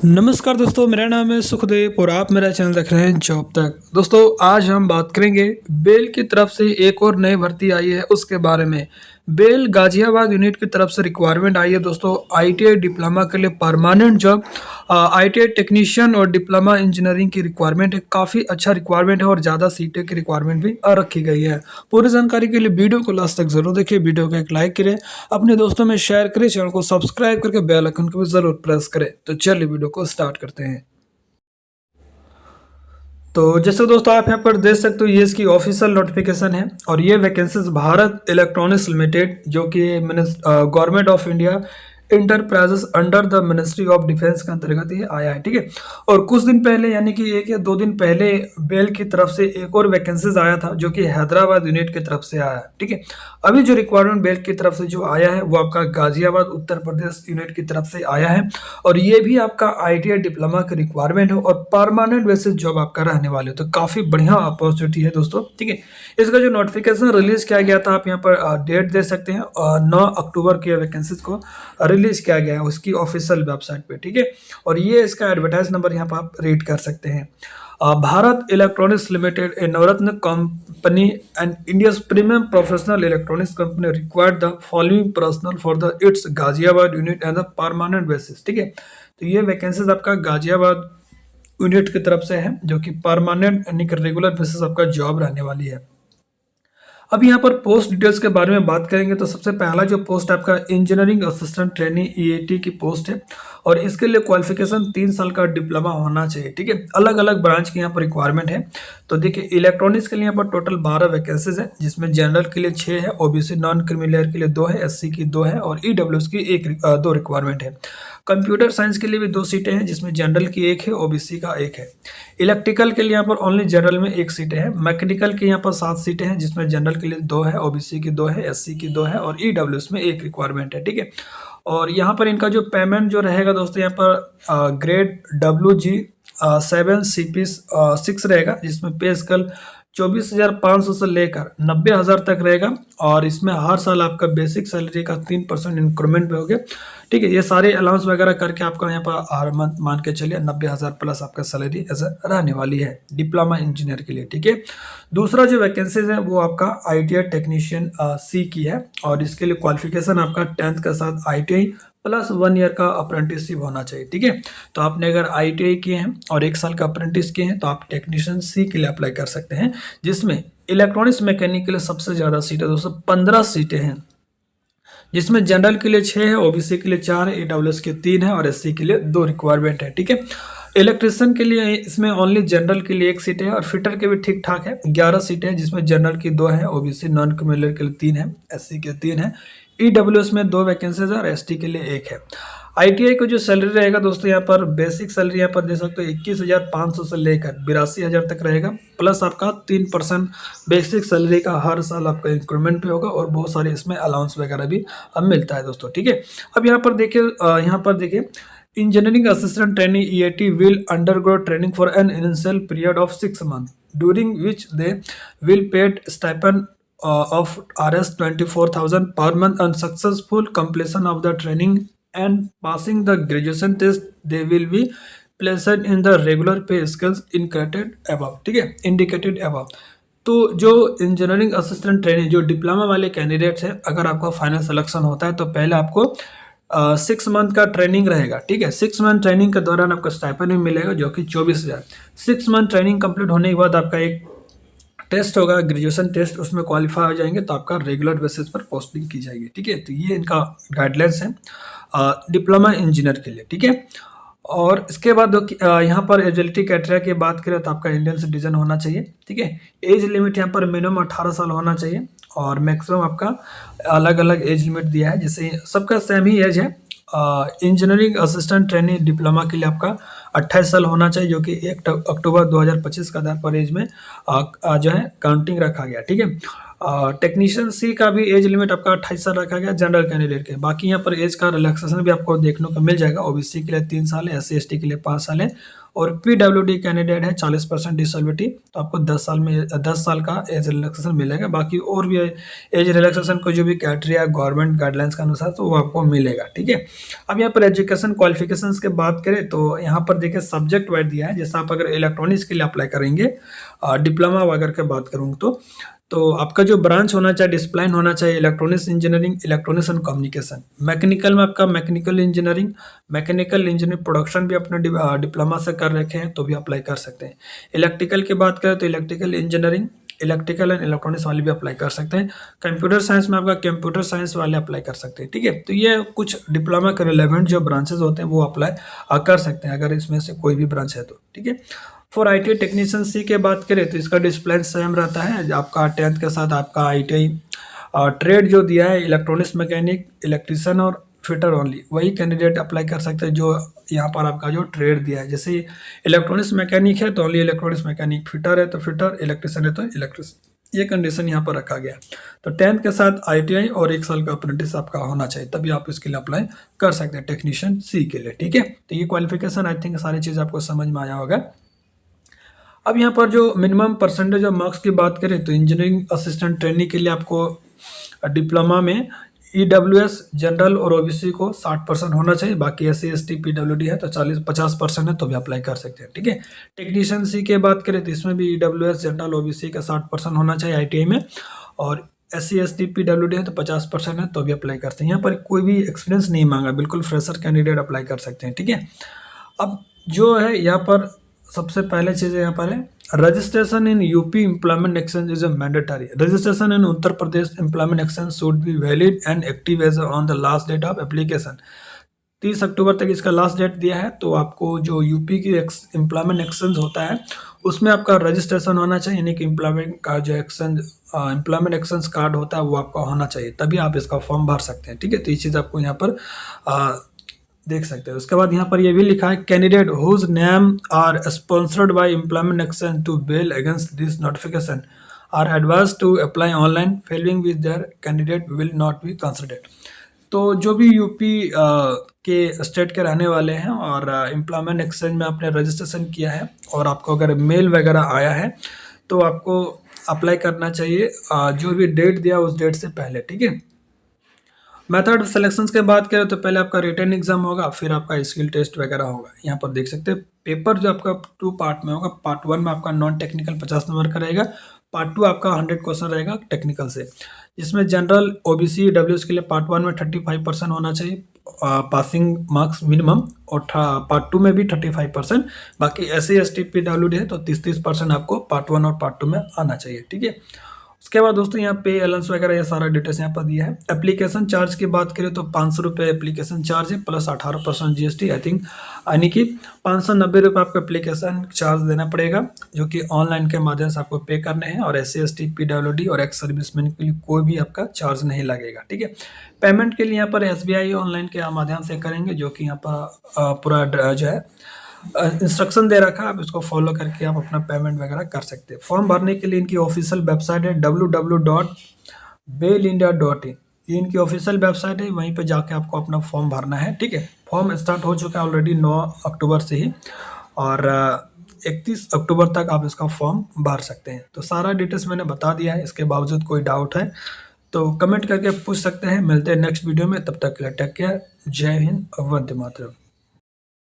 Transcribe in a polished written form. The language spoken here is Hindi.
नमस्कार दोस्तों, मेरा नाम है सुखदेव और आप मेरा चैनल देख रहे हैं जॉब तक। दोस्तों आज हम बात करेंगे बेल की तरफ से एक और नई भर्ती आई है उसके बारे में। बेल गाजियाबाद यूनिट की तरफ से रिक्वायरमेंट आई है दोस्तों, आईटीआई डिप्लोमा के लिए परमानेंट जॉब। आईटीआई टेक्नीशियन और डिप्लोमा इंजीनियरिंग की रिक्वायरमेंट है, काफ़ी अच्छा रिक्वायरमेंट है और ज़्यादा सीटें की रिक्वायरमेंट भी रखी गई है। पूरी जानकारी के लिए वीडियो को लास्ट तक जरूर देखिए, वीडियो को एक लाइक करें, अपने दोस्तों में शेयर करें, चैनल को सब्सक्राइब करके बेल आइकन को भी जरूर प्रेस करें। तो चलिए वीडियो को स्टार्ट करते हैं। तो जैसे दोस्तों आप यहाँ पर देख सकते हो, ये इसकी ऑफिशियल नोटिफिकेशन है और ये वैकेंसीज भारत इलेक्ट्रॉनिक्स लिमिटेड जो कि government of India enterprises under the ministry of defence के अंतर्गत ये आया है। ठीक है, और कुछ दिन पहले यानी कि 1 या 2 दिन पहले बेल की तरफ से एक और वैकेंसीज आया था जो कि हैदराबाद यूनिट की तरफ से आया है। ठीक है, अभी जो रिक्वायरमेंट बेल की तरफ से जो आया है वो आपका गाजियाबाद उत्तर प्रदेश यूनिट की तरफ से आया है और ये भी आपका आईटीआई डिप्लोमा की रिक्वायरमेंट है और परमानेंट बेसिस जॉब आपका रहने वाले हो, तो काफी बढ़िया अपॉर्चुनिटी है दोस्तों। ठीक है, इसका जो नोटिफिकेशन रिलीज किया गया था आप यहाँ पर डेट दे सकते हैं, 9 अक्टूबर की वैकेंसीज को रिलीज किया गया है उसकी ऑफिशियल वेबसाइट पे। ठीक है, और ये इसका एडवर्टाइज नंबर यहाँ पर आप रीड कर सकते हैं। Bharat electronics limited, A Navratna company and India's premium professional electronics company required the following personal for the it's Ghaziabad unit and the permanent basis. ठीक है, तो ये वैकेंसीज आपका गाजियाबाद यूनिट की तरफ से है जो कि परमानेंट यानी कि रेगुलर बेसिस आपका जॉब रहने वाली है। अब यहाँ पर पोस्ट डिटेल्स के बारे में बात करेंगे तो सबसे पहला जो पोस्ट आपका इंजीनियरिंग असिस्टेंट ट्रेनी ईएटी की पोस्ट है और इसके लिए क्वालिफिकेशन 3 साल का डिप्लोमा होना चाहिए। ठीक है, अलग अलग ब्रांच की यहाँ पर रिक्वायरमेंट है। तो देखिए इलेक्ट्रॉनिक्स के लिए यहाँ पर टोटल 12 वैकेंसीज है जिसमें जनरल के लिए 6 है, ओबीसी नॉन क्रीमी के लिए 2 है, एससी की 2 है और ईडब्ल्यूएस की 2 रिक्वायरमेंट है। कंप्यूटर साइंस के लिए भी 2 सीटें हैं जिसमें जनरल की 1 है, ओबीसी का 1 है। इलेक्ट्रिकल के लिए यहाँ पर ओनली जनरल में 1 सीटें हैं। मैकेनिकल के यहाँ पर 7 सीटें हैं जिसमें जनरल के लिए 2 है, ओबीसी की 2 है, एससी की 2 है और ईडब्ल्यूएस में 1 रिक्वायरमेंट है। ठीक है, और यहाँ पर इनका जो पेमेंट जो रहेगा दोस्तों, यहाँ पर ग्रेड WG 7 CP 6 रहेगा जिसमें पे स्केल 24,500 से लेकर 90,000 तक रहेगा और इसमें हर साल आपका बेसिक सैलरी का 3% इंक्रीमेंट भी होगा। ठीक है, ये सारे अलाउंस वगैरह करके आपका यहाँ पर हर मंथ मान के चलिए 90,000 प्लस आपका सैलरी ऐसा रहने वाली है डिप्लोमा इंजीनियर के लिए। ठीक है, दूसरा जो वैकेंसीज है वो आपका आईटीआई टेक्नीशियन सी की है और इसके लिए क्वालिफिकेशन आपका 10th के साथ आईटीआई प्लस 1 ईयर का अप्रेंटिसशिप होना चाहिए। ठीक है, तो आपने अगर आईटीआई किए हैं और 1 साल का अप्रेंटिस किए हैं तो आप टेक्नीशियन सी के लिए अप्लाई कर सकते हैं जिसमें इलेक्ट्रॉनिक्स मैकेनिक के लिए सबसे ज़्यादा सीटें दोस्तों 15 सीटें हैं जिसमें जनरल के लिए 6 है, ओबीसी के लिए 4 है, ईडब्ल्यूएस के 3 है और एससी के लिए 2 रिक्वायरमेंट है। ठीक है, इलेक्ट्रिशियन के लिए इसमें ओनली जनरल के लिए 1 सीट है और फिटर के भी ठीक ठाक है, 11 सीटें हैं जिसमें जनरल की 2 है, ओबीसी नॉन क्रिमिनल के लिए 3 है, एससी के 3 है, ईडब्ल्यूएस में 2 वैकेंसीज है और एसटी के लिए 1 है। आईटीआई को जो सैलरी रहेगा दोस्तों, यहाँ पर बेसिक सैलरी यहाँ पर दे सकते हो 21,500 से लेकर 82,000 तक रहेगा, प्लस आपका 3% बेसिक सैलरी का हर साल आपका इंक्रीमेंट भी होगा और बहुत सारे इसमें अलाउंस वगैरह भी अब मिलता है दोस्तों। ठीक है, अब यहाँ पर देखिए engineering assistant trainee EAT will undergo training for an initial period of 6 months during which they will paid stipend of Rs 24,000 per month on successful completion of the training and passing the graduation test they will be placed in the regular pay scales indicated above। ठीक है, indicated above। तो जो इंजीनियरिंग असिस्टेंट ट्रेनिंग जो डिप्लोमा वाले कैंडिडेट्स हैं, अगर आपका फाइनल सिलेक्शन होता है तो पहले आपको 6 मंथ का ट्रेनिंग रहेगा। ठीक है, 6 मंथ ट्रेनिंग के दौरान आपका स्टाइपेंड भी मिलेगा जो कि 24,000। 6 मंथ ट्रेनिंग कंप्लीट होने के बाद आपका एक टेस्ट होगा, ग्रेजुएशन टेस्ट, उसमें क्वालिफाई हो जाएंगे तो आपका रेगुलर बेसिस पर पोस्टिंग की जाएगी। ठीक है, तो ये इनका गाइडलाइंस है डिप्लोमा इंजीनियर के लिए। ठीक है, और इसके बाद यहाँ पर एजिलिटी क्राइटेरिया की बात करें तो आपका इंडियन सिटीजन होना चाहिए। ठीक है, एज लिमिट यहाँ पर मिनिमम 18 साल होना चाहिए और मैक्सिमम आपका अलग अलग एज लिमिट दिया है, जैसे सबका सेम ही एज है। इंजीनियरिंग असिस्टेंट ट्रेनिंग डिप्लोमा के लिए आपका 28 साल होना चाहिए जो कि 1 अक्टूबर 2025 का आधार पर एज में जो है काउंटिंग रखा गया। ठीक है, टेक्नीशियन सी का भी एज लिमिट आपका 28 साल रखा गया जनरल कैंडिडेट के। बाकी यहाँ पर एज का रिलैक्सेशन भी आपको देखने को मिल जाएगा। ओबीसी के लिए 3 साल है, SC ST के लिए 5 साल है, और PWD कैंडिडेट है 40% डिसेबिलिटी, तो आपको 10 साल का एज रिलैक्सेशन मिलेगा। बाकी और भी एज रिलैक्सेशन को जो भी क्राइटेरिया गवर्नमेंट गाइडलाइंस के अनुसार तो वो आपको मिलेगा, ठीक है। अब यहाँ पर एजुकेशन क्वालिफिकेशंस की बात करें तो यहाँ पर देखिए सब्जेक्ट वाइज दिया है। जैसे आप अगर इलेक्ट्रॉनिक्स के लिए अप्लाई करेंगे, डिप्लोमा वगैरह की बात करूँ तो आपका जो ब्रांच होना चाहिए, डिसिप्लिन होना चाहिए electronics engineering, electronics and communication. Mechanical में आपका मैकेनिकल इंजीनियरिंग प्रोडक्शन भी अपने डिप्लोमा से कर रखे हैं तो भी अप्लाई कर सकते हैं। इलेक्ट्रिकल की बात करें तो electrical engineering, electrical and electronics वाले भी अप्लाई कर सकते हैं। कंप्यूटर साइंस में आपका कंप्यूटर साइंस वाले अप्लाई कर सकते हैं, ठीक है। तो ये कुछ डिप्लोमा के रिलेवेंट जो ब्रांचेस होते हैं वो अप्लाई कर सकते हैं अगर इसमें से कोई भी ब्रांच है तो, ठीक है। फॉर IT टेक्नीशियन सी के बात करें तो इसका डिसिप्लिन सेम रहता है। आपका 10th के साथ आपका ITI ट्रेड जो दिया है इलेक्ट्रॉनिक्स मैकेनिक, इलेक्ट्रीशियन और फिटर ओनली, वही कैंडिडेट अप्लाई कर सकते हैं जो यहाँ पर आपका जो ट्रेड दिया है। जैसे इलेक्ट्रॉनिक्स मैकेनिक है तो ओनली इलेक्ट्रॉनिक्स मैकेनिक, फिटर है तो फिटर, इलेक्ट्रीशियन है तो इलेक्ट्रीशियन, ये कंडीशन यहाँ पर रखा गया। तो 10th के साथ ITI और 1 साल का अप्रेंटिस आपका होना चाहिए, तभी आप इसके लिए अप्लाई कर सकते हैं टेक्नीशियन सी के लिए, ठीक है। तो ये क्वालिफिकेशन आई थिंक सारी चीज़ आपको समझ में आया होगा। अब यहाँ पर जो मिनिमम परसेंटेज ऑफ मार्क्स की बात करें तो इंजीनियरिंग असिस्टेंट ट्रेनिंग के लिए आपको डिप्लोमा में EWS जनरल और OBC को 60% होना चाहिए। बाकी SC ST PWD है तो 50% है तो भी अप्लाई कर सकते हैं, ठीक है। टेक्नीशियन सी की बात करें तो इसमें भी EWS जनरल OBC का 60% होना चाहिए ITI में, और SC ST PWD है तो 50% है तो भी अप्लाई कर सकते हैं। यहाँ पर कोई भी एक्सपीरियंस नहीं मांगा, बिल्कुल फ्रेशर कैंडिडेट अप्लाई कर सकते हैं, ठीक है। अब जो है यहाँ पर सबसे पहले चीज़ यहाँ पर है registration in UP employment exchange is mandatory. Registration in Uttar Pradesh employment exchange should be valid and active as on the last date of application. 30 अक्टूबर तक इसका लास्ट डेट दिया है। तो आपको जो यूपी की एम्प्लॉयमेंट एक्सचेंज होता है उसमें आपका रजिस्ट्रेशन होना चाहिए, यानी कि एम्प्लॉयमेंट का जो एम्प्लॉयमेंट एक्सचेंज कार्ड होता है वो आपका होना चाहिए, तभी आप इसका फॉर्म भर सकते हैं, ठीक है। तो ये चीज़ आपको यहाँ पर देख सकते हैं। उसके बाद यहाँ पर ये भी लिखा है candidate whose name are sponsored by employment exchange to bell against this notification are advised to apply online, failing with their candidate will not be considered. तो जो भी यूपी के स्टेट के रहने वाले हैं और एम्प्लॉयमेंट एक्सचेंज में आपने रजिस्ट्रेशन किया है और आपको अगर मेल वगैरह आया है तो आपको अप्लाई करना चाहिए जो भी डेट दिया उस डेट से पहले, ठीक है। मेथड सिलेक्शन के बात करें तो पहले आपका रिटन एग्जाम होगा, फिर आपका स्किल टेस्ट वगैरह होगा। यहाँ पर देख सकते हैं पेपर जो आपका 2 पार्ट में होगा। पार्ट 1 में आपका नॉन टेक्निकल 50 नंबर का रहेगा, पार्ट 2 आपका 100 क्वेश्चन रहेगा टेक्निकल से, जिसमें जनरल OBC EWS के लिए पार्ट 1 में 35% होना चाहिए पासिंग मार्क्स मिनिमम, और पार्ट 2 में भी 35%। बाकी SC ST PWD है तो 30% आपको पार्ट 1 और पार्ट 2 में आना चाहिए, ठीक है। उसके बाद दोस्तों यहाँ पे अलाउंस वगैरह ये सारा डिटेल्स यहाँ पर दिया है। एप्लीकेशन चार्ज की बात करें तो 500 रुपये एप्लीकेशन चार्ज है प्लस 18% GST, आई थिंक, यानी कि 590 रुपये आपको एप्लीकेशन चार्ज देना पड़ेगा, जो कि ऑनलाइन के माध्यम से आपको पे करने हैं। और SC ST PWD और एक्स सर्विसमैन के लिए कोई भी आपका चार्ज नहीं लगेगा, ठीक है। पेमेंट के लिए यहाँ पर SBI ऑनलाइन के माध्यम से करेंगे, जो कि यहाँ पर पूरा जो है इंस्ट्रक्शन दे रखा है, आप इसको फॉलो करके आप अपना पेमेंट वगैरह कर सकते हैं। फॉर्म भरने के लिए इनकी ऑफिशियल वेबसाइट है www.bailindia.in, ये इनकी ऑफिशियल वेबसाइट है, वहीं पे जाके आपको अपना फॉर्म भरना है, ठीक है। फॉर्म स्टार्ट हो चुका है ऑलरेडी 9 अक्टूबर से ही, और 31 अक्टूबर तक आप इसका फॉर्म भर सकते हैं। तो सारा डिटेल्स मैंने बता दिया है। इसके बावजूद कोई डाउट है तो कमेंट करके पूछ सकते हैं। मिलते हैं नेक्स्ट वीडियो में, तब तक के लिए टेक केयर, जय हिंद, वंदे मातरम।